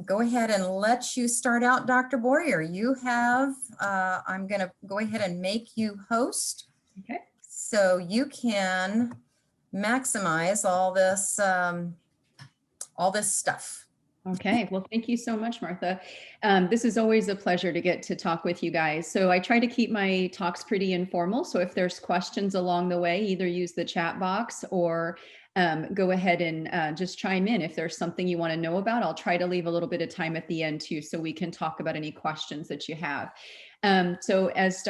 go ahead and let you start out, Dr. Boyer. You have, I'm going to go ahead and make you host. Okay. So you can maximize all this stuff. Okay, well, thank you so much, Martha. This is always a pleasure to get to talk with you guys. So I try to keep my talks pretty informal. So if there's questions along the way, either use the chat box or go ahead and just chime in. If there's something you want to know about, I'll try to leave a little bit of time at the end too, so we can talk about any questions that you have. So as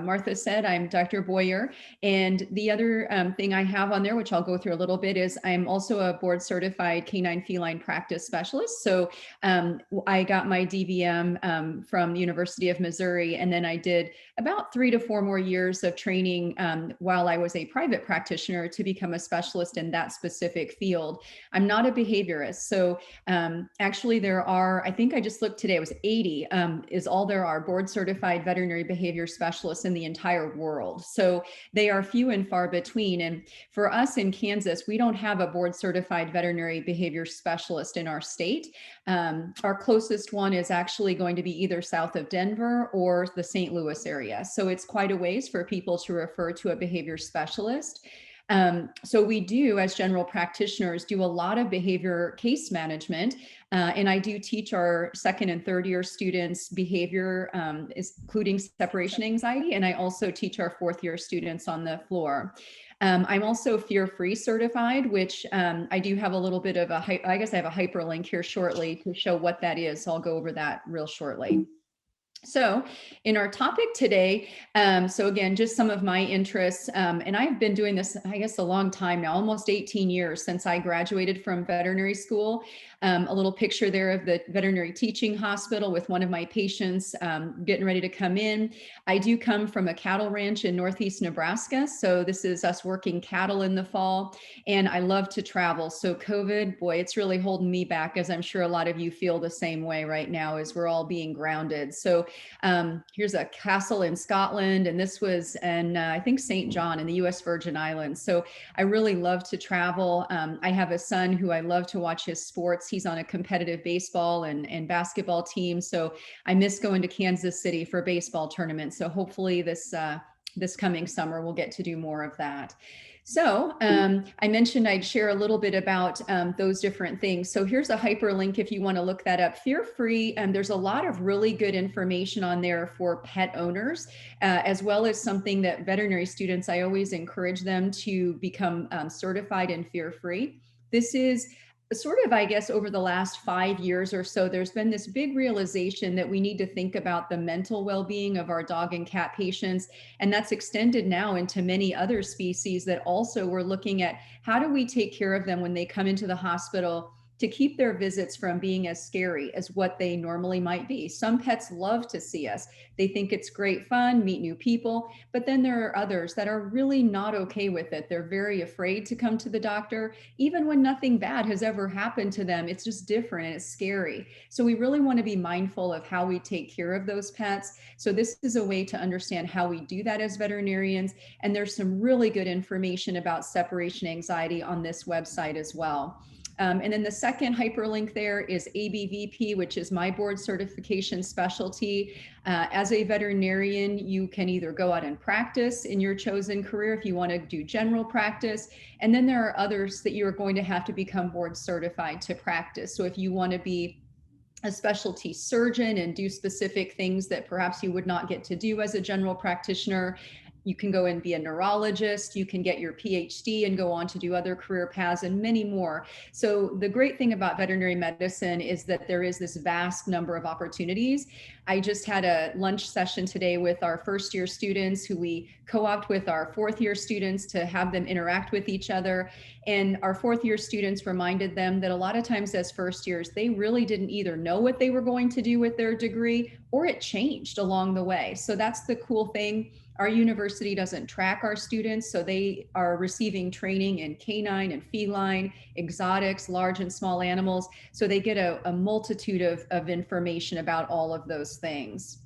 Martha said, I'm Dr. Boyer, and the other thing I have on there, which I'll go through a little bit, is I'm also a board certified canine feline practice specialist. So I got my D.V.M. From the University of Missouri, and then I did about 3 to 4 more years of training while I was a private practitioner to become a specialist in that specific field. I'm not a behaviorist. So actually there are, I think I just looked today, it was 80 is all there are board certified veterinary behavior specialists in the entire world. So they are few and far between. And for us in Kansas, we don't have a board certified veterinary behavior specialist in our state. Our closest one is actually going to be either south of Denver or the St. Louis area. So it's quite a ways for people to refer to a behavior specialist. So we do, as general practitioners, do a lot of behavior case management. And I do teach our 2nd and 3rd year students behavior, including separation anxiety. And I also teach our 4th year students on the floor. I'm also fear-free certified, which I do have a little bit of I guess I have a hyperlink here shortly to show what that is. So I'll go over that real shortly. So in our topic today, so again, just some of my interests, and I've been doing this, I guess, a long time now, almost 18 years since I graduated from veterinary school. A little picture there of the veterinary teaching hospital with one of my patients getting ready to come in. I do come from a cattle ranch in Northeast Nebraska. So this is us working cattle in the fall, and I love to travel. So COVID, boy, it's really holding me back, as I'm sure a lot of you feel the same way right now as we're all being grounded. So here's a castle in Scotland, and this was in, I think, St. John in the US Virgin Islands. So I really love to travel. I have a son who I love to watch his sports. He's on a competitive baseball and basketball team. So I miss going to Kansas City for baseball tournaments. So hopefully this coming summer, we'll get to do more of that. So I mentioned I'd share a little bit about those different things. So here's a hyperlink if you want to look that up. Fear-free, there's a lot of really good information on there for pet owners, as well as something that veterinary students, I always encourage them to become certified in fear-free. This is sort of, I guess, over the last 5 years or so, there's been this big realization that we need to think about the mental well-being of our dog and cat patients. And that's extended now into many other species that also we're looking at how do we take care of them when they come into the hospital to keep their visits from being as scary as what they normally might be. Some pets love to see us. They think it's great fun, meet new people, but then there are others that are really not okay with it. They're very afraid to come to the doctor, even when nothing bad has ever happened to them. It's just different and it's scary. So we really want to be mindful of how we take care of those pets. So this is a way to understand how we do that as veterinarians. And there's some really good information about separation anxiety on this website as well. And then the second hyperlink there is D.A.B.V.P, which is my board certification specialty. As a veterinarian, you can either go out and practice in your chosen career if you want to do general practice. And then there are others that you're going to have to become board certified to practice. So if you want to be a specialty surgeon and do specific things that perhaps you would not get to do as a general practitioner, you can go and be a neurologist, you can get your PhD and go on to do other career paths and many more. So the great thing about veterinary medicine is that there is this vast number of opportunities. I just had a lunch session today with our 1st year students who we co-opt with our 4th year students to have them interact with each other. And our 4th year students reminded them that a lot of times as 1st years, they really didn't either know what they were going to do with their degree or it changed along the way. So that's the cool thing. Our university doesn't track our students, so they are receiving training in canine and feline, exotics, large and small animals. So they get a multitude of information about all of those things.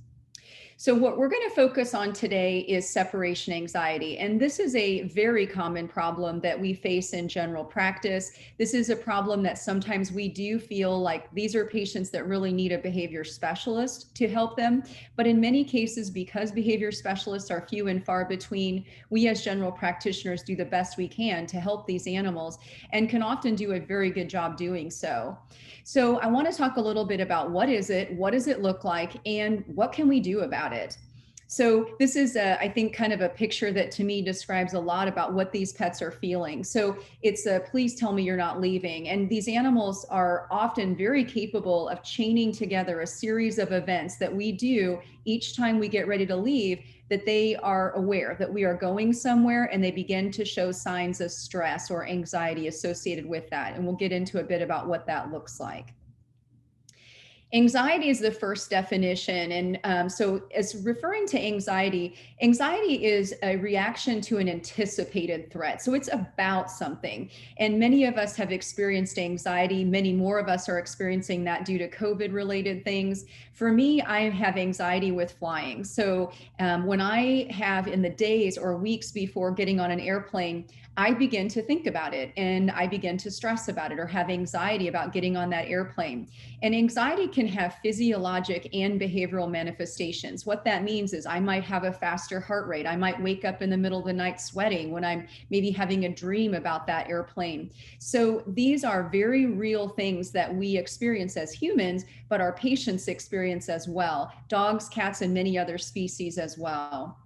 So what we're going to focus on today is separation anxiety. And this is a very common problem that we face in general practice. This is a problem that sometimes we do feel like these are patients that really need a behavior specialist to help them. But in many cases, because behavior specialists are few and far between, we as general practitioners do the best we can to help these animals and can often do a very good job doing so. So I want to talk a little bit about what is it, what does it look like, and what can we do about it? So this is, I think, kind of a picture that to me describes a lot about what these pets are feeling. So it's a please tell me you're not leaving. And these animals are often very capable of chaining together a series of events that we do each time we get ready to leave, that they are aware that we are going somewhere, and they begin to show signs of stress or anxiety associated with that. And we'll get into a bit about what that looks like. Anxiety is the first definition. And so as referring to anxiety, anxiety is a reaction to an anticipated threat. So it's about something. And many of us have experienced anxiety. Many more of us are experiencing that due to COVID related things. For me, I have anxiety with flying. So when I have in the days or weeks before getting on an airplane, I begin to think about it and I begin to stress about it or have anxiety about getting on that airplane. And anxiety can have physiologic and behavioral manifestations. What that means is I might have a faster heart rate. I might wake up in the middle of the night sweating when I'm maybe having a dream about that airplane. So these are very real things that we experience as humans, but our patients experience as well. Dogs, cats, and many other species as well.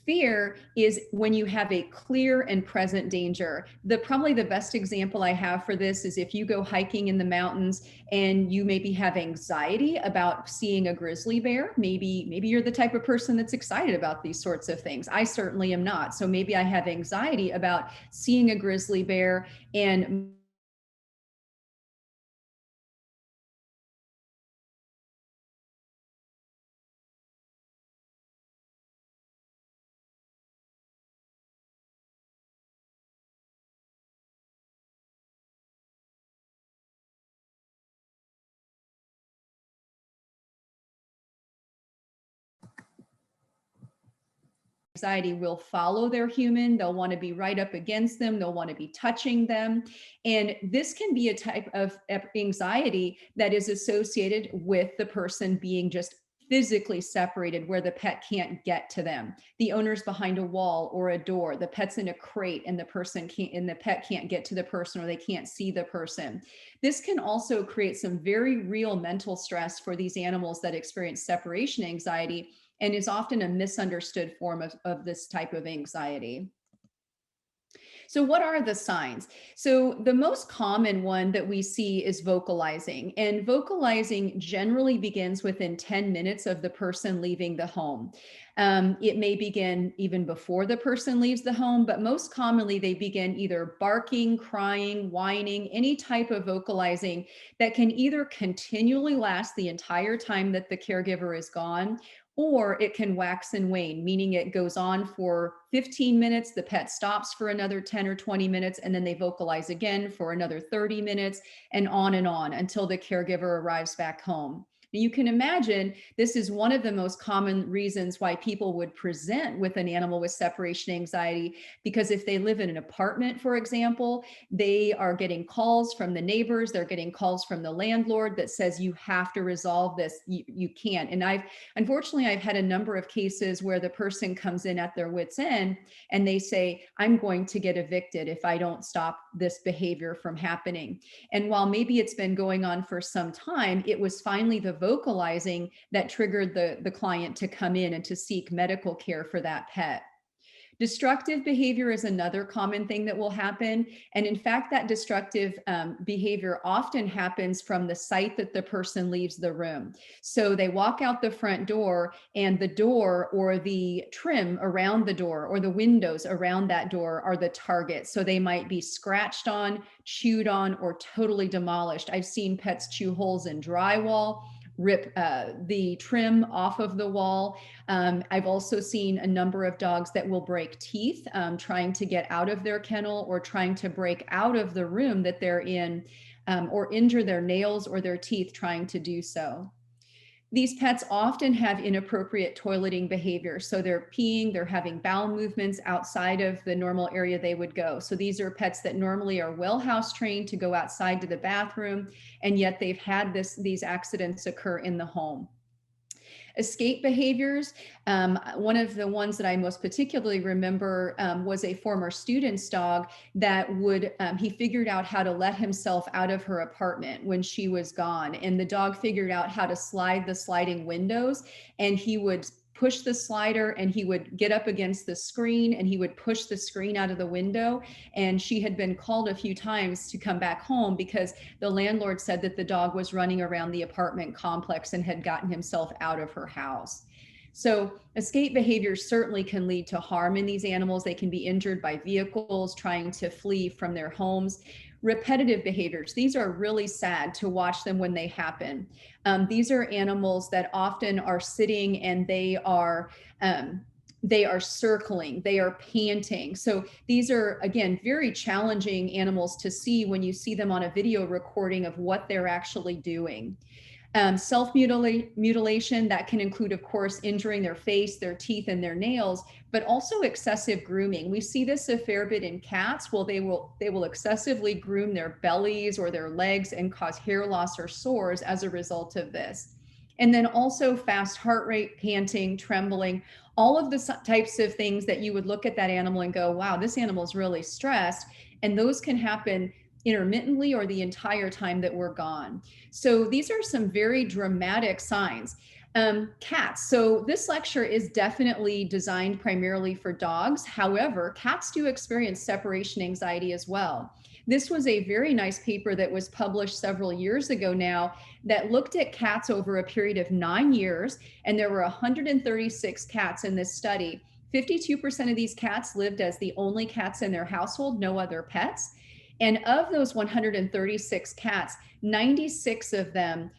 Fear is when you have a clear and present danger. Probably the best example I have for this is if you go hiking in the mountains and you maybe have anxiety about seeing a grizzly bear. Maybe you're the type of person that's excited about these sorts of things. I certainly am not. So maybe I have anxiety about seeing a grizzly bear, and anxiety will follow their human. They'll want to be right up against them. They'll want to be touching them. And this can be a type of anxiety that is associated with the person being just physically separated where the pet can't get to them. The owner's behind a wall or a door, the pet's in a crate and the pet can't get to the person, or they can't see the person. This can also create some very real mental stress for these animals that experience separation anxiety, and is often a misunderstood form of this type of anxiety. So what are the signs? So the most common one that we see is vocalizing, and vocalizing generally begins within 10 minutes of the person leaving the home. It may begin even before the person leaves the home, but most commonly they begin either barking, crying, whining, any type of vocalizing that can either continually last the entire time that the caregiver is gone, or it can wax and wane, meaning it goes on for 15 minutes, the pet stops for another 10 or 20 minutes, and then they vocalize again for another 30 minutes, and on until the caregiver arrives back home. Now, you can imagine this is one of the most common reasons why people would present with an animal with separation anxiety, because if they live in an apartment, for example, they are getting calls from the neighbors, they're getting calls from the landlord that says you have to resolve this, you can't. And unfortunately, I've had a number of cases where the person comes in at their wit's end and they say, I'm going to get evicted if I don't stop this behavior from happening. And while maybe it's been going on for some time, it was finally the vocalizing that triggered the client to come in and to seek medical care for that pet. Destructive behavior is another common thing that will happen. And in fact, that destructive behavior often happens from the site that the person leaves the room. So they walk out the front door, and the door or the trim around the door or the windows around that door are the target. So they might be scratched on, chewed on, or totally demolished. I've seen pets chew holes in drywall, rip the trim off of the wall. I've also seen a number of dogs that will break teeth trying to get out of their kennel, or trying to break out of the room that they're in, or injure their nails or their teeth trying to do so. These pets often have inappropriate toileting behavior. So they're peeing, they're having bowel movements outside of the normal area they would go. So these are pets that normally are well house trained to go outside to the bathroom, and yet they've had these accidents occur in the home. Escape behaviors. One of the ones that I most particularly remember was a former student's dog that he figured out how to let himself out of her apartment when she was gone. And the dog figured out how to slide the sliding windows, and he would push the slider and he would get up against the screen and he would push the screen out of the window. And she had been called a few times to come back home because the landlord said that the dog was running around the apartment complex and had gotten himself out of her house. So escape behaviors certainly can lead to harm in these animals. They can be injured by vehicles trying to flee from their homes. Repetitive behaviors, these are really sad to watch them when they happen. These are animals that often are sitting and they are circling, they are panting. So these are, again, very challenging animals to see when you see them on a video recording of what they're actually doing. Self-mutilation, that can include, of course, injuring their face, their teeth, and their nails, but also excessive grooming. We see this a fair bit in cats. Well, they will excessively groom their bellies or their legs and cause hair loss or sores as a result of this. And then also fast heart rate, panting, trembling, all of the types of things that you would look at that animal and go, wow, this animal is really stressed. And those can happen intermittently or the entire time that we're gone. So these are some very dramatic signs. Cats. So this lecture is definitely designed primarily for dogs. However, cats do experience separation anxiety as well. This was a very nice paper that was published several years ago now that looked at cats over a period of 9 years, and there were 136 cats in this study. 52% of these cats lived as the only cats in their household, no other pets. And of those 136 cats, 96 of them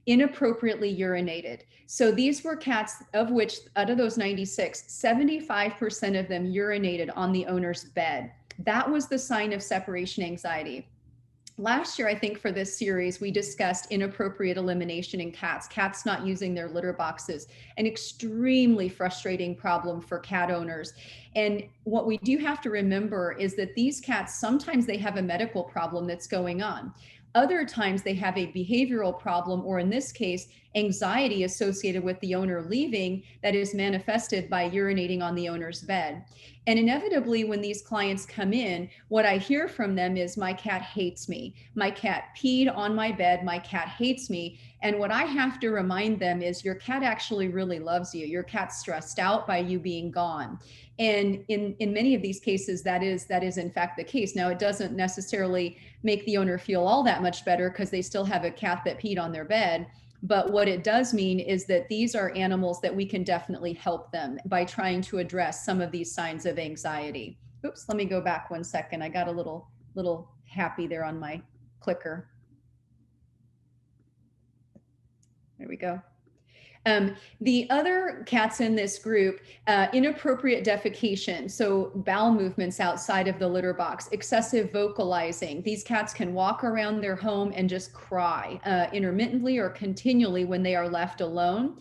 inappropriately urinated. So these were cats of which, out of those 96, 75% of them urinated on the owner's bed. That was the sign of separation anxiety. Last year, I think for this series, we discussed inappropriate elimination in cats, cats not using their litter boxes, an extremely frustrating problem for cat owners. And what we do have to remember is that these cats, sometimes they have a medical problem that's going on. Other times they have a behavioral problem, or in this case, anxiety associated with the owner leaving that is manifested by urinating on the owner's bed. And inevitably, when these clients come in, what I hear from them is, my cat hates me. My cat peed on my bed. My cat hates me. And what I have to remind them is, your cat actually really loves you. Your cat's stressed out by you being gone. And in many of these cases, that is in fact the case. Now, it doesn't necessarily make the owner feel all that much better because they still have a cat that peed on their bed. But what it does mean is that these are animals that we can definitely help them by trying to address some of these signs of anxiety. Oops, let me go back 1 second. I got a little happy there on my clicker. There we go. The other cats in this group, inappropriate defecation, so bowel movements outside of the litter box, excessive vocalizing. These cats can walk around their home and just cry intermittently or continually when they are left alone.